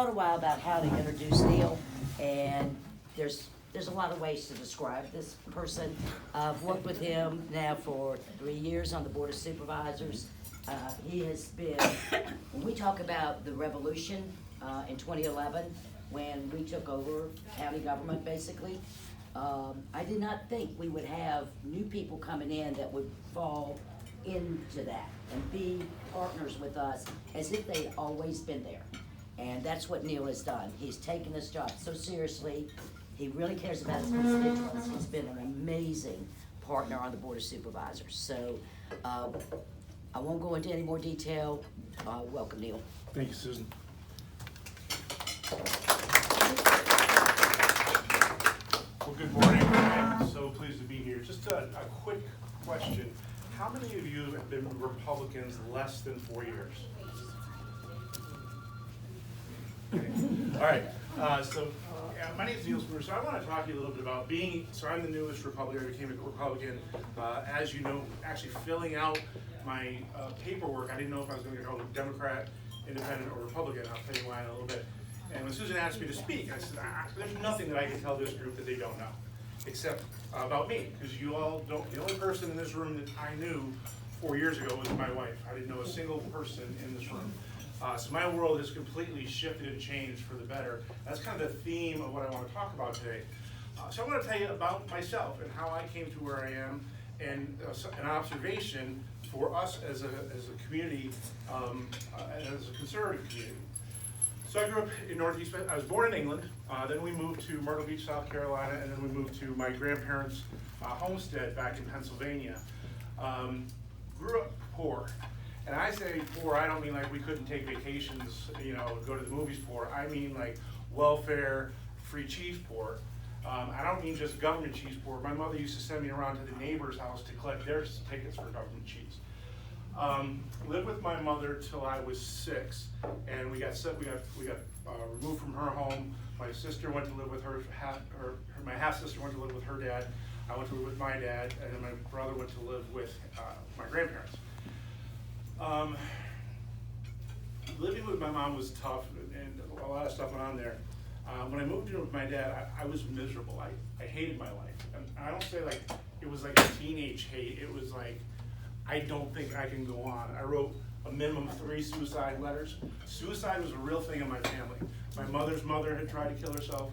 thought a while about how to introduce Neil, and there's a lot of ways to describe this person. I've worked with him now for 3 years on the Board of Supervisors. He has been, when we talk about the revolution in 2011, when we took over county government basically, I did not think we would have new people coming in that would fall into that and be partners with us as if they'd always been there. And that's what Neil has done. He's taken this job so seriously. He really cares about his constituents. He's been an amazing partner on the Board of Supervisors. So I won't go into any more detail. Welcome, Neil. Thank you, Susan. Well, good morning. I'm so pleased to be here. Just a quick question. How many of you have been Republicans less than 4 years? Okay. All right. My name is Neil Spooner. So I want to talk to you a little bit about I'm the newest Republican. I became a Republican. As you know, actually filling out my paperwork, I didn't know if I was going to get called a Democrat, Independent, or Republican. I'll tell you why in a little bit. And when Susan asked me to speak, I said, there's nothing that I can tell this group that they don't know, except about me, because you all don't. The only person in this room that I knew 4 years ago was my wife. I didn't know a single person in this room. So my world has completely shifted and changed for the better. That's kind of the theme of what I want to talk about today. So I want to tell you about myself and how I came to where I am, and an observation for us as a community, as a conservative community. So I grew up in Northeast. I was born in England. Then we moved to Myrtle Beach, South Carolina, and then we moved to my grandparents' homestead back in Pennsylvania. Grew up poor. And I say poor, I don't mean like we couldn't take vacations, go to the movies poor. I mean like welfare, free cheese poor. I don't mean just government cheese poor. My mother used to send me around to the neighbor's house to collect their tickets for government cheese. Lived with my mother till I was 6, and we got removed from her home. My sister went to live with my half sister went to live with her dad. I went to live with my dad, and then my brother went to live with my grandparents. Living with my mom was tough, and a lot of stuff went on there. When I moved in with my dad, I was miserable. I hated my life. And I don't say like it was like a teenage hate. It was like, I don't think I can go on. I wrote a minimum of 3 suicide letters. Suicide was a real thing in my family. My mother's mother had tried to kill herself.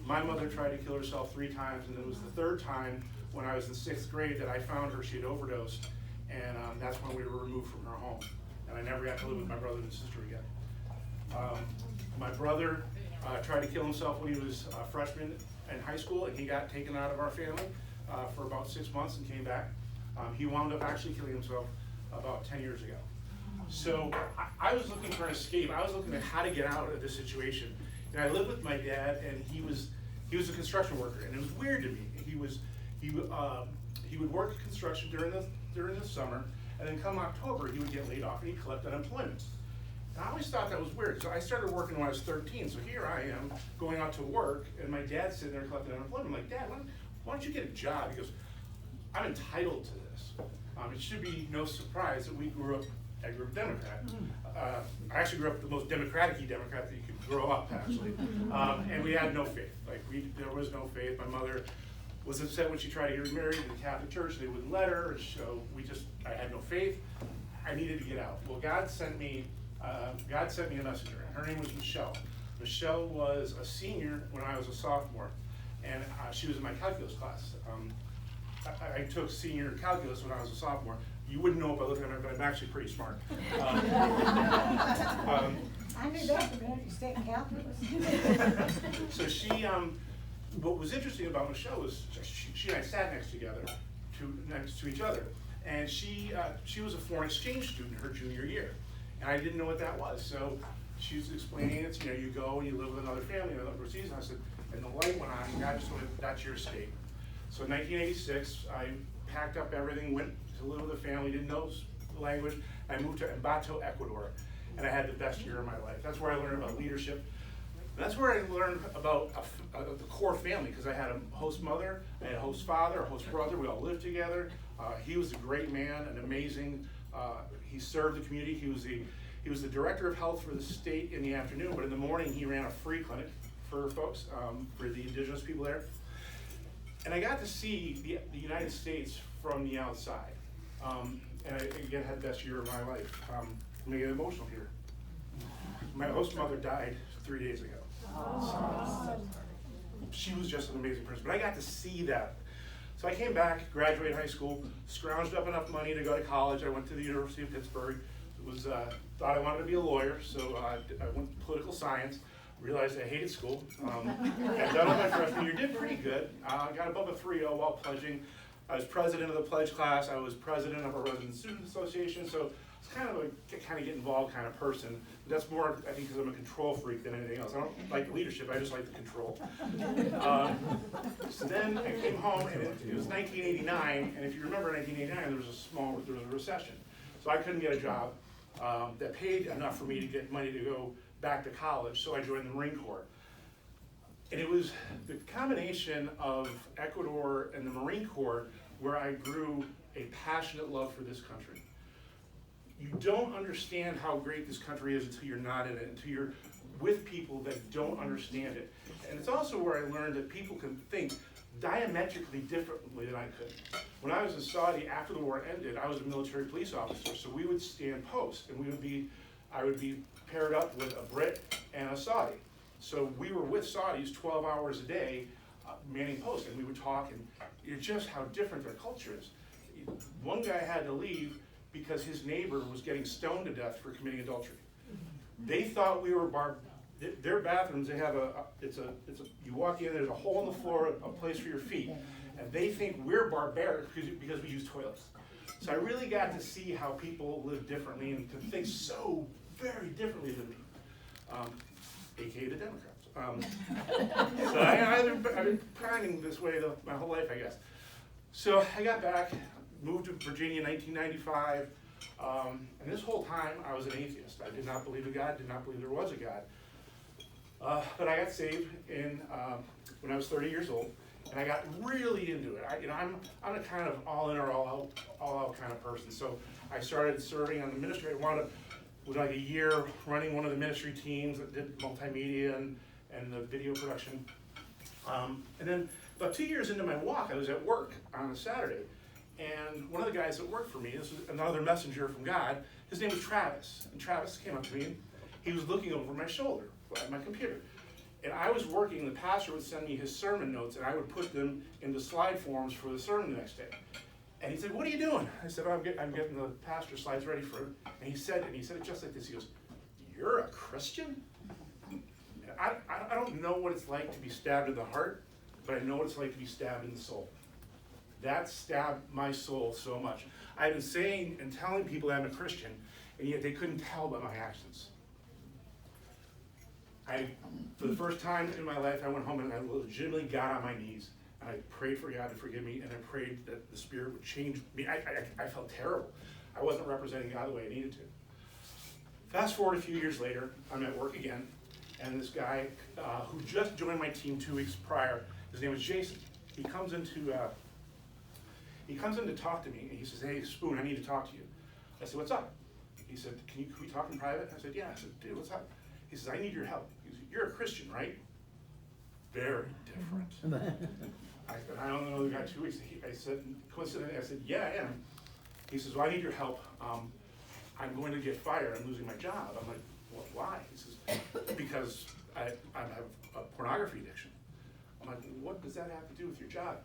My mother tried to kill herself 3 times, and it was the 3rd time when I was in 6th grade that I found her. She had overdosed, and that's when we were removed from her home. And I never got to live with my brother and sister again. My brother tried to kill himself when he was a freshman in high school, and he got taken out of our family for about 6 months and came back. He wound up actually killing himself about 10 years ago. So I was looking for an escape. I was looking at how to get out of this situation. And I lived with my dad, and he was a construction worker, and it was weird to me. He would work construction during the summer, and then come October he would get laid off and he'd collect unemployment. And I always thought that was weird. So I started working when I was 13. So here I am going out to work, and my dad's sitting there collecting unemployment. I'm like, Dad, why don't you get a job? He goes, I'm entitled to this. It should be no surprise that I grew up Democrat. I actually grew up the most democratic-y Democrat that you could grow up, actually. And we had no faith. There was no faith. My mother was upset when she tried to get married in the Catholic Church. They wouldn't let her, so I had no faith. I needed to get out. Well, God sent me a messenger, and her name was Michelle. Michelle was a senior when I was a sophomore, and she was in my calculus class. I took senior calculus when I was a sophomore. You wouldn't know it by looking at me, but I'm actually pretty smart. I knew that the minute you stayed in calculus. So what was interesting about Michelle was she and I sat next to each other, and she was a foreign exchange student her junior year, and I didn't know what that was. So she was explaining it. You go and you live with another family overseas. And I said, and the light went on, and God just went, that's your escape. So in 1986, I packed up everything, went to live with a family, didn't know the language. I moved to Ambato, Ecuador, and I had the best year of my life. That's where I learned about leadership. And that's where I learned about the core family, because I had a host mother, I had a host father, a host brother. We all lived together. He was a great man, an amazing. He served the community. He was the director of health for the state in the afternoon, but in the morning he ran a free clinic for folks, for the indigenous people there. And I got to see the United States from the outside. And I, again, had the best year of my life. I'm gonna get emotional here. My host mother died 3 days ago. So, she was just an amazing person, but I got to see that. So I came back, graduated high school, scrounged up enough money to go to college. I went to the University of Pittsburgh. Thought I wanted to be a lawyer, so I went to political science. Realized I hated school. Got done with my freshman year, did pretty good. Got above a 3.0 while pledging. I was president of the pledge class. I was president of a resident student association. So it's kind of a get involved kind of person. That's more, I think, because I'm a control freak than anything else. I don't like leadership. I just like the control. So then I came home, and it was 1989. And if you remember, 1989, there was a recession. So I couldn't get a job that paid enough for me to get money to go back to college, so I joined the Marine Corps. And it was the combination of Ecuador and the Marine Corps where I grew a passionate love for this country. You don't understand how great this country is until you're not in it, until you're with people that don't understand it. And it's also where I learned that people can think diametrically differently than I could. When I was in Saudi after the war ended, I was a military police officer, so we would stand post, and I would be paired up with a Brit and a Saudi. So we were with Saudis 12 hours a day, manning post, and we would talk, and it's just how different their culture is. One guy had to leave because his neighbor was getting stoned to death for committing adultery. They thought we were their bathrooms, they have you walk in, there's a hole in the floor, a place for your feet, and they think we're barbaric because we use toilets. So I really got to see how people live differently and can think so very differently than me, aka the Democrats. So I've been planning this way my whole life, I guess. So I got back, moved to Virginia in 1995, and this whole time I was an atheist. I did not believe in God, did not believe there was a God. But I got saved when I was 30 years old, and I got really into it. I'm a kind of all in or all out kind of person. So I started serving on the ministry. I wound up with like a year running one of the ministry teams that did multimedia and the video production. And then about 2 years into my walk, I was at work on a Saturday, and one of the guys that worked for me, this was another messenger from God, his name was Travis. And Travis came up to me, and he was looking over my shoulder at my computer. And I was working, the pastor would send me his sermon notes, and I would put them into slide forms for the sermon the next day. And he said, "What are you doing?" I said, I'm getting the pastor slides ready for it. And he said it just like this. He goes, "You're a Christian?" I don't know what it's like to be stabbed in the heart, but I know what it's like to be stabbed in the soul. That stabbed my soul so much. I've been saying and telling people I'm a Christian, and yet they couldn't tell by my actions. For the first time in my life, I went home and I legitimately got on my knees. And I prayed for God to forgive me, and I prayed that the Spirit would change me. I felt terrible. I wasn't representing God the way I needed to. Fast forward a few years later, I'm at work again, and this guy who just joined my team 2 weeks prior, his name was Jason. He comes in to talk to me, and he says, "Hey, Spoon, I need to talk to you." I said, "What's up?" He said, "Can we talk in private?" I said, "Yeah." I said, "Dude, what's up?" He says, "I need your help." He said, "You're a Christian, right?" Very different. I only know the guy 2 weeks. I said, coincidentally, I said, "Yeah, I am." He says, "Well, I need your help. I'm going to get fired. I'm losing my job." I'm like, "Well, why?" He says, "Because I have a pornography addiction." I'm like, "What does that have to do with your job?"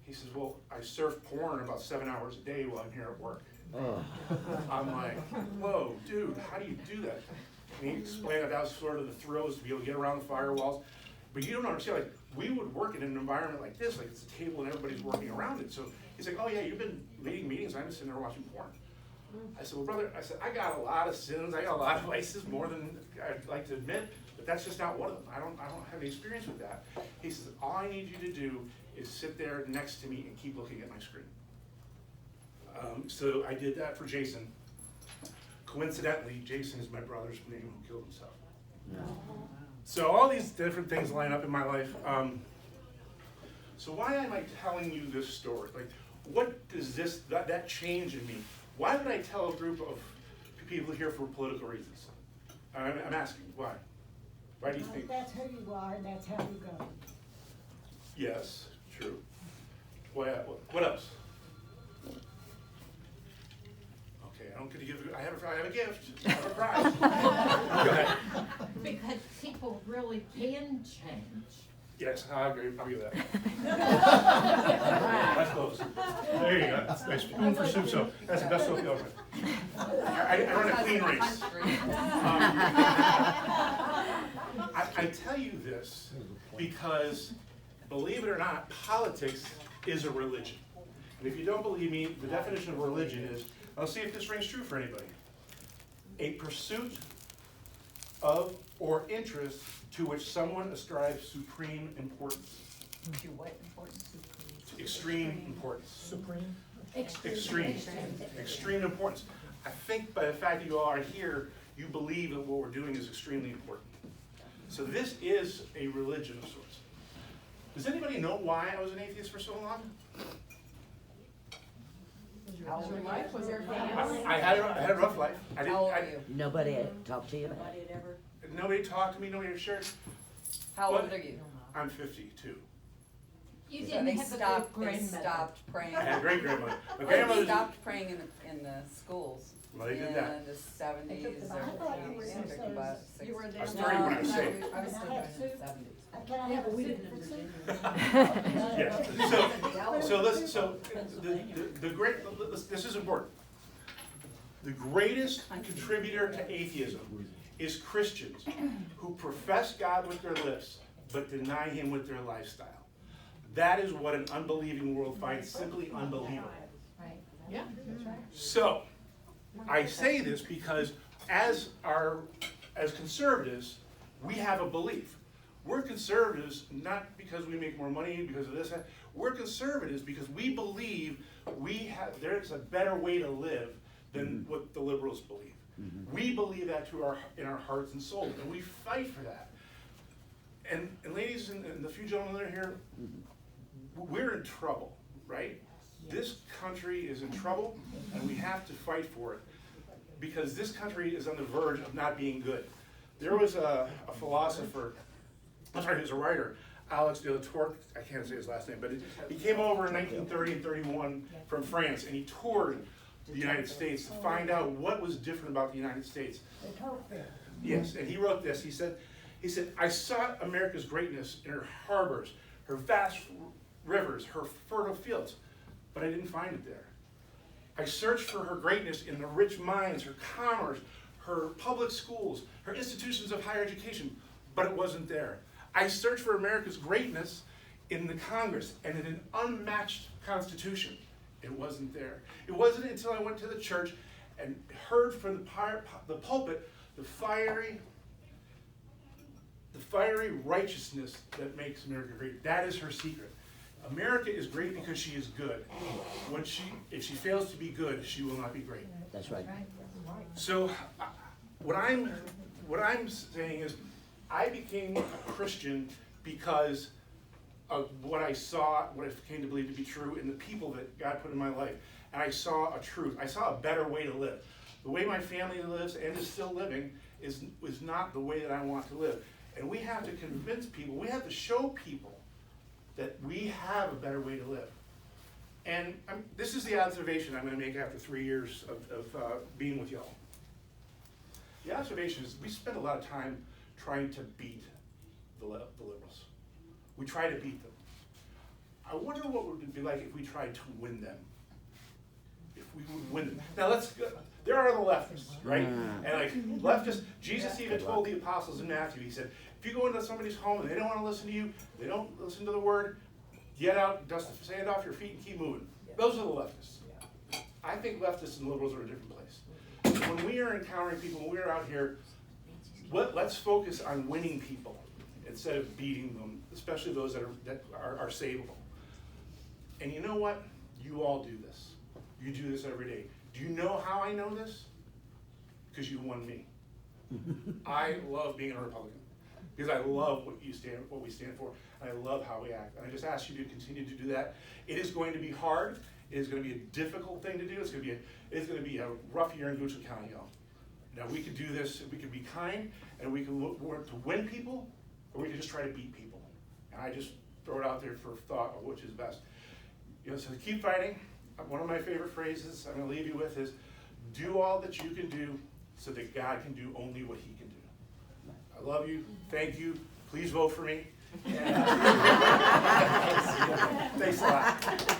He says, "Well, I surf porn about 7 hours a day while I'm here at work." Oh. I'm like, "Whoa, dude, how do you do that?" And he explained that was sort of the thrills to be able to get around the firewalls. But you don't understand, like, we would work in an environment like this, like it's a table and everybody's working around it. So he's like, "Oh yeah, you've been leading meetings, I'm just sitting there watching porn." I said, "Well, brother," I said, "I got a lot of sins, I got a lot of vices, more than I'd like to admit, but that's just not one of them. I don't have any experience with that." He says, "All I need you to do is sit there next to me and keep looking at my screen." So I did that for Jason. Coincidentally, Jason is my brother's name who killed himself. So all these different things line up in my life. So why am I telling you this story? Like, what does that change in me? Why would I tell a group of people here for political reasons. I'm asking, why? Why do you think? That's who you are, and that's how you go. Yes, true. What else? Okay, I don't get to give, I have a gift, I have a prize. Go ahead. Because people really can change. Yes, I agree, I'll give that. That's close. There you go, nice spoon for soup, so that's the best soap you ever had. I run a clean race. I tell you this because, believe it or not, politics is a religion. And if you don't believe me, the definition of religion is, let's see if this rings true for anybody. A pursuit of or interest to which someone ascribes supreme importance. To what importance? Extreme importance. Supreme. Extreme importance. I think by the fact that you all are here, you believe that what we're doing is extremely important. So this is a religion of sorts. Does anybody know why I was an atheist for so long? How old were you? Was there family? I had a rough life. How old are you? Nobody had talked to you about Nobody it? had ever? Nobody talked to me, nobody shared. How What? old are you? I'm 52. You So didn't they have a good stopped. They grandmother. stopped praying. I had a great grandmother. My They grandmother. stopped praying in the schools. Well, they did that. In the 70s took the or Bible. I thought you were yeah, in took those- about You were 60. there. I was 30 when I was saved. I was still Can I have born in the soup? 70s. Can I have a we soup didn't for soup? Yeah. So the great, this is important. The greatest contributor to atheism is Christians who profess God with their lips but deny Him with their lifestyle. That is what an unbelieving world finds simply unbelievable. Yeah. So, I say this because as conservatives, we have a belief. We're conservatives not because we make more money, because of this. We're conservatives because we believe there's a better way to live than what the liberals believe. We believe that in our hearts and souls, and we fight for that. And ladies and the few gentlemen that are here, we're in trouble, right? This country is in trouble, and we have to fight for it because this country is on the verge of not being good. There was a philosopher, he was a writer, Alex de la Tour, I can't say his last name, but he came over in 1930 and 31 from France, and he toured the United States to find out what was different about the United States. The Coke Bill. Yes, and he wrote this. He said, I sought America's greatness in her harbors, her vast rivers, her fertile fields, but I didn't find it there. I searched for her greatness in the rich mines, her commerce, her public schools, her institutions of higher education, but it wasn't there. I searched for America's greatness in the Congress and in an unmatched Constitution. It wasn't there. It wasn't until I went to the church and heard from the pulpit the fiery righteousness that makes America great. That is her secret. America is great because she is good. If she fails to be good, she will not be great. That's right. So, what I'm saying is, I became a Christian because of what I saw, what I came to believe to be true in the people that God put in my life. And I saw a truth. I saw a better way to live. The way my family lives and is still living is not the way that I want to live. And we have to convince people, we have to show people that we have a better way to live. And this is the observation I'm going to make after 3 years of being with y'all. The observation is we spend a lot of time trying to beat the liberals. We try to beat them. I wonder what it would be like if we tried to win them. If we would win them. Now there are the leftists, right? And like leftists, Jesus even told the apostles in Matthew, he said, if you go into somebody's home and they don't want to listen to you, they don't listen to the word, get out, dust the sand off your feet and keep moving. Those are the leftists. I think leftists and liberals are a different place. When we are encountering people, when we're out here, let's focus on winning people instead of beating them, especially those that are savable. And you know what? You all do this. You do this every day. Do you know how I know this? Because you won me. I love being a Republican because I love what we stand for, and I love how we act. And I just ask you to continue to do that. It is going to be hard. It is going to be a difficult thing to do. It's going to be a rough year in Goucher County, y'all. Now, we can do this, we can be kind, and we can work to win people, or we can just try to beat people. And I just throw it out there for thought of which is best. You know, so keep fighting. One of my favorite phrases I'm gonna leave you with is, do all that you can do so that God can do only what he can do. I love you, thank you, please vote for me. Thanks a lot.